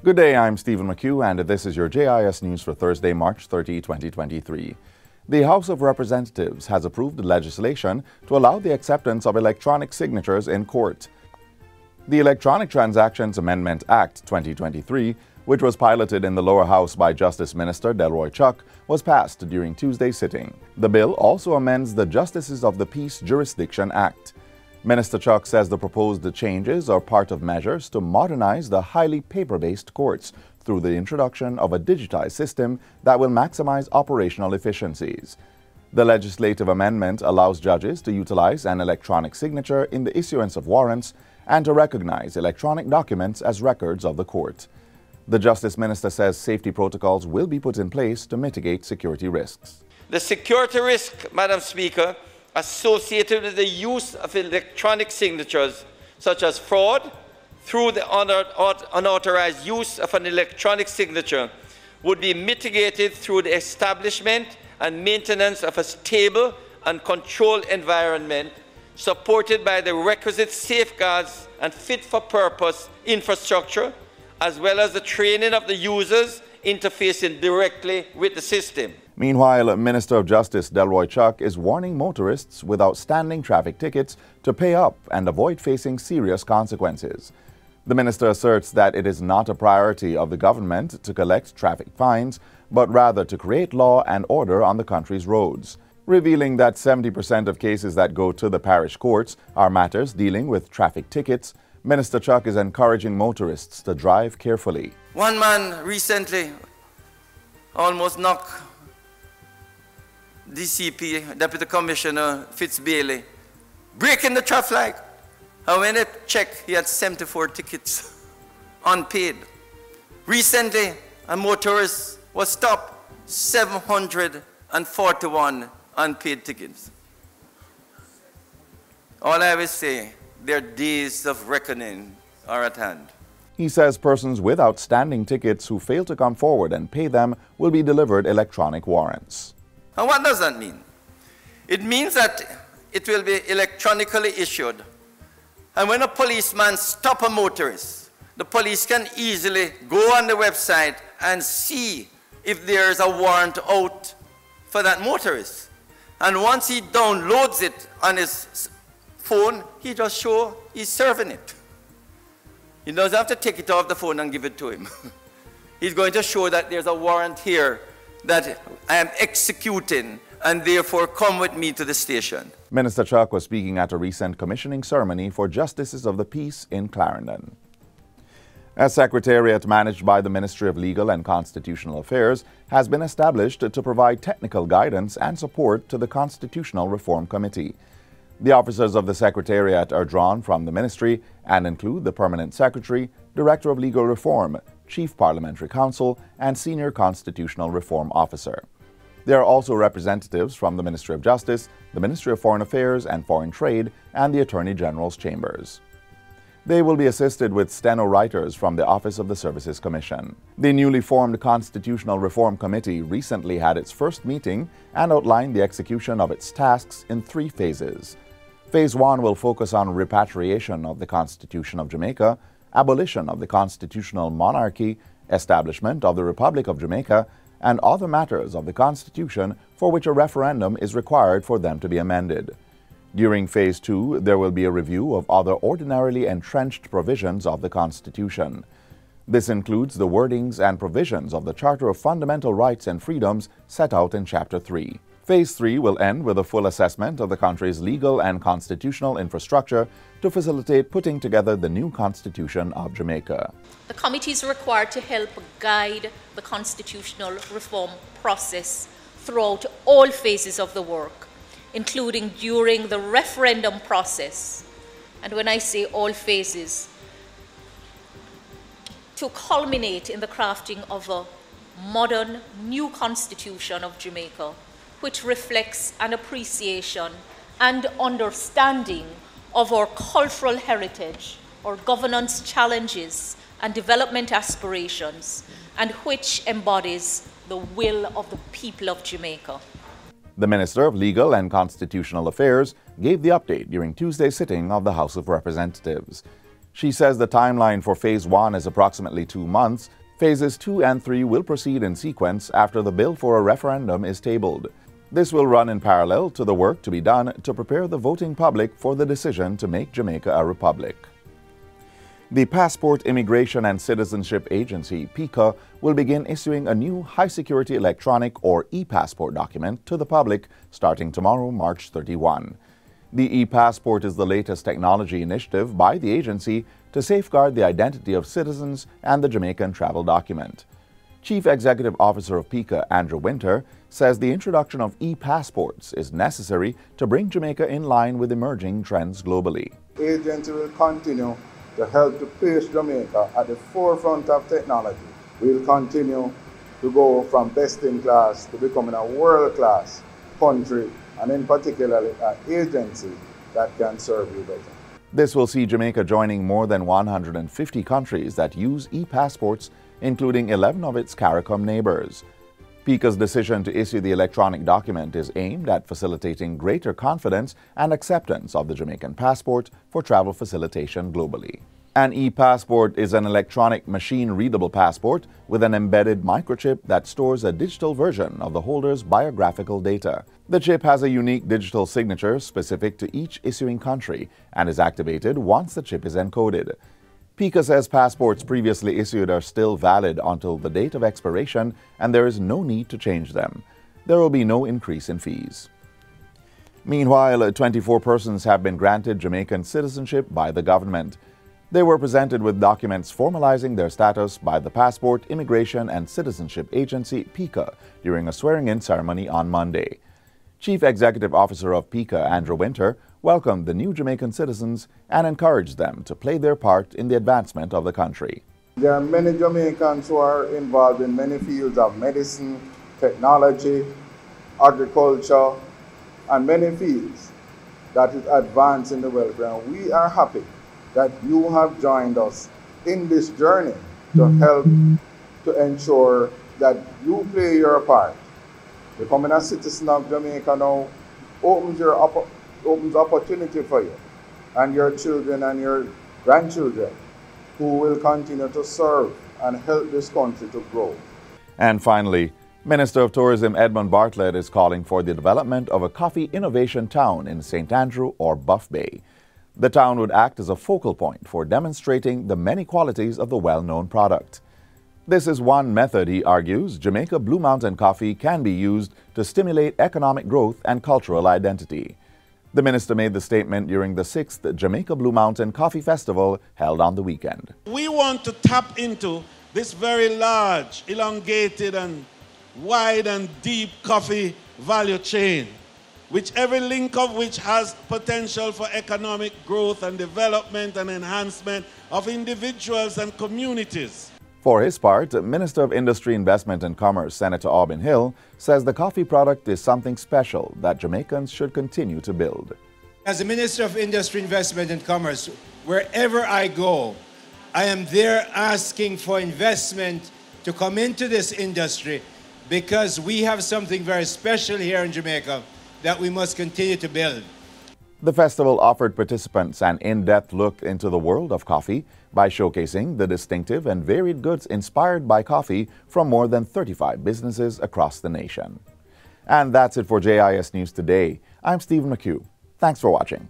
Good day, I'm Stephen McHugh, and this is your JIS news for Thursday, March 30, 2023. The House of Representatives has approved legislation to allow the acceptance of electronic signatures in court. The Electronic Transactions Amendment Act 2023, which was piloted in the lower house by Justice Minister Delroy Chuck, was passed during Tuesday's sitting. The bill also amends the Justices of the Peace Jurisdiction Act. Minister Chuck says the proposed changes are part of measures to modernize the highly paper-based courts through the introduction of a digitized system that will maximize operational efficiencies. The legislative amendment allows judges to utilize an electronic signature in the issuance of warrants and to recognize electronic documents as records of the court. The Justice Minister says safety protocols will be put in place to mitigate security risks. The security risk, Madam Speaker, associated with the use of electronic signatures, such as fraud through the unauthorized use of an electronic signature, would be mitigated through the establishment and maintenance of a stable and controlled environment supported by the requisite safeguards and fit-for-purpose infrastructure, as well as the training of the users interfacing directly with the system. Meanwhile, Minister of Justice Delroy Chuck is warning motorists with outstanding traffic tickets to pay up and avoid facing serious consequences. The minister asserts that it is not a priority of the government to collect traffic fines, but rather to create law and order on the country's roads. Revealing that 70% of cases that go to the parish courts are matters dealing with traffic tickets, Minister Chuck is encouraging motorists to drive carefully. One man recently almost knocked DCP, Deputy Commissioner Fitzbailey, breaking the traffic light. And when they checked, he had 74 tickets unpaid. Recently, a motorist was stopped, 741 unpaid tickets. All I will say, their days of reckoning are at hand. He says persons with outstanding tickets who fail to come forward and pay them will be delivered electronic warrants. And what does that mean? It means that it will be electronically issued. And when a policeman stops a motorist, the police can easily go on the website and see if there is a warrant out for that motorist. And once he downloads it on his phone, he just shows he's serving it. He doesn't have to take it off the phone and give it to him. He's going to show that there's a warrant here that I am executing, and therefore come with me to the station. Minister Chuck was speaking at a recent commissioning ceremony for Justices of the Peace in Clarendon. A secretariat managed by the Ministry of Legal and Constitutional Affairs has been established to provide technical guidance and support to the Constitutional Reform Committee. The officers of the Secretariat are drawn from the Ministry and include the Permanent Secretary, Director of Legal Reform, Chief Parliamentary Counsel, and Senior Constitutional Reform Officer. There are also representatives from the Ministry of Justice, the Ministry of Foreign Affairs and Foreign Trade, and the Attorney General's chambers. They will be assisted with steno writers from the Office of the Services Commission. The newly formed Constitutional Reform Committee recently had its first meeting and outlined the execution of its tasks in 3 phases. Phase 1 will focus on repatriation of the Constitution of Jamaica, abolition of the constitutional monarchy, establishment of the Republic of Jamaica, and other matters of the Constitution for which a referendum is required for them to be amended. During Phase 2, there will be a review of other ordinarily entrenched provisions of the Constitution. This includes the wordings and provisions of the Charter of Fundamental Rights and Freedoms set out in Chapter 3. Phase 3 will end with a full assessment of the country's legal and constitutional infrastructure to facilitate putting together the new Constitution of Jamaica. The committee is required to help guide the constitutional reform process throughout all phases of the work, including during the referendum process. And when I say all phases, to culminate in the crafting of a modern new Constitution of Jamaica, which reflects an appreciation and understanding of our cultural heritage, our governance challenges and development aspirations, and which embodies the will of the people of Jamaica. The Minister of Legal and Constitutional Affairs gave the update during Tuesday's sitting of the House of Representatives. She says the timeline for Phase 1 is approximately 2 months. Phases 2 and 3 will proceed in sequence after the bill for a referendum is tabled. This will run in parallel to the work to be done to prepare the voting public for the decision to make Jamaica a republic. The Passport Immigration and Citizenship Agency, PICA, will begin issuing a new high-security electronic or e-passport document to the public starting tomorrow, March 31. The e-passport is the latest technology initiative by the agency to safeguard the identity of citizens and the Jamaican travel document. Chief Executive Officer of PICA, Andrew Winter, says the introduction of e-passports is necessary to bring Jamaica in line with emerging trends globally. The agency will continue to help to place Jamaica at the forefront of technology. We'll continue to go from best in class to becoming a world-class country, and in particular an agency that can serve you better. This will see Jamaica joining more than 150 countries that use e-passports, including 11 of its CARICOM neighbors. PICA's decision to issue the electronic document is aimed at facilitating greater confidence and acceptance of the Jamaican passport for travel facilitation globally. An e-passport is an electronic machine-readable passport with an embedded microchip that stores a digital version of the holder's biographical data. The chip has a unique digital signature specific to each issuing country and is activated once the chip is encoded. PICA says passports previously issued are still valid until the date of expiration and there is no need to change them. There will be no increase in fees. Meanwhile, 24 persons have been granted Jamaican citizenship by the government. They were presented with documents formalizing their status by the Passport Immigration and Citizenship Agency, PICA, during a swearing-in ceremony on Monday. Chief Executive Officer of PICA, Andrew Winter, welcomed the new Jamaican citizens and encouraged them to play their part in the advancement of the country. There are many Jamaicans who are involved in many fields of medicine, technology, agriculture, and many fields that is advancing the welfare. And we are happy that you have joined us in this journey to help to ensure that you play your part. Becoming a citizen of Jamaica now opens opportunity for you and your children and your grandchildren who will continue to serve and help this country to grow. And finally, Minister of Tourism Edmund Bartlett is calling for the development of a coffee innovation town in St. Andrew or Buff Bay. The town would act as a focal point for demonstrating the many qualities of the well-known product. This is one method, he argues, Jamaica Blue Mountain coffee can be used to stimulate economic growth and cultural identity. The minister made the statement during the 6th Jamaica Blue Mountain Coffee Festival held on the weekend. We want to tap into this very large, elongated and wide and deep coffee value chain, which every link of which has potential for economic growth and development and enhancement of individuals and communities. For his part, Minister of Industry, Investment and Commerce, Senator Aubin Hill, says the coffee product is something special that Jamaicans should continue to build. As the Minister of Industry, Investment and Commerce, wherever I go, I am there asking for investment to come into this industry because we have something very special here in Jamaica that we must continue to build. The festival offered participants an in-depth look into the world of coffee by showcasing the distinctive and varied goods inspired by coffee from more than 35 businesses across the nation. And that's it for JIS News Today. I'm Stephen McHugh. Thanks for watching.